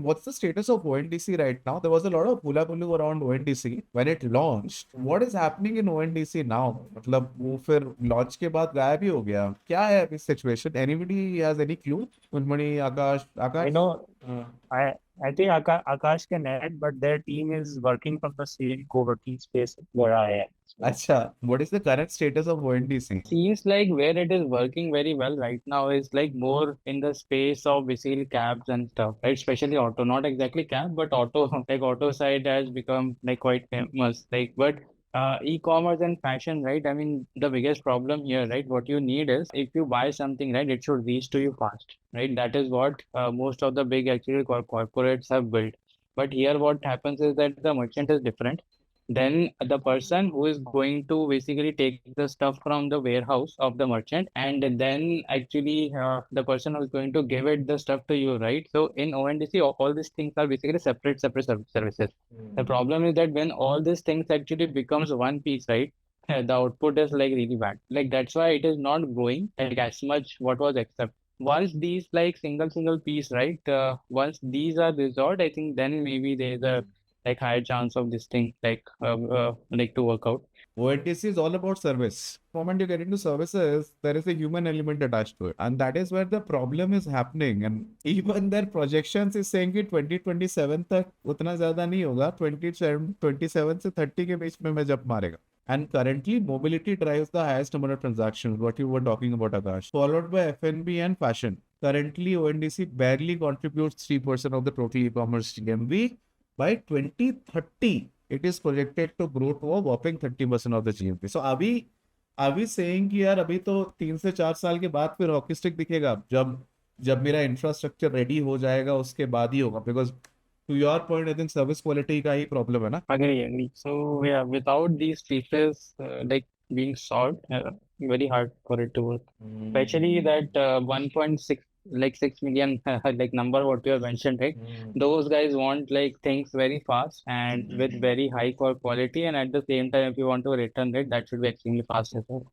what's the status of ONDC right now? There was a lot of hula around ONDC when it launched. What is happening in ONDC now? मतलब वो फिर launch के बाद गायब ही हो गया. क्या है अभी situation? Anybody has any clue? Unmani, Akash, I Akash? know. I I think Akash can add, but their team is working from the same co-working space where I am. So अच्छा, what is the current status of ONDC? seems like where it is working very well right now is like more in the space of basically cabs and stuff, right? Especially auto, not exactly cab, but auto. Like auto side has become like quite famous. Like, but e-commerce and fashion, right? I mean, the biggest problem here, right? What you need is if you buy something, right, it should reach to you fast, right? That is what most of the big actually corporates have built. But here, what happens is that the merchant is different. Then the person who is going to basically take the stuff from the warehouse of the merchant, and then actually the person who is going to give it the stuff to you, right? So in ONDC, all these things are basically separate services. The problem is that when all these things actually becomes one piece, right? The output is like really bad. Like that's why it is not growing like as much what was expected. Once these like single piece, right? Once these are resolved, I think then maybe there is a like higher chance of this thing like to work out. ONDC is all about service. The moment you get into services, there is a human element attached to it. And that is where the problem is happening. And even their projections is saying that 2027 तक उतना ज़्यादा नहीं होगा. 27 से 30 के बीच में मैं जब मारेगा. And currently, mobility drives the highest number of transactions, what you were talking about, Akash, followed by F&B and fashion. Currently, ONDC barely contributes 3% of the total e-commerce GMV. By 2030, it is projected to grow to a whopping 30% of the GMP. So are we saying कि यार अभी तो 3 से 4 साल के बाद फिर hockey stick दिखेगा जब जब मेरा इंफ्रास्ट्रक्चर रेडी हो जाएगा उसके बाद ही होगा because to your point I think service quality का ही प्रॉब्लम है ना. Agree. So yeah, without these pieces like being solved, very hard for it to work. Especially that 1.6 like 6 million like number what you have mentioned, right? Those guys want like things very fast and with very high quality, and at the same time, if you want to return it, that should be extremely fast as well.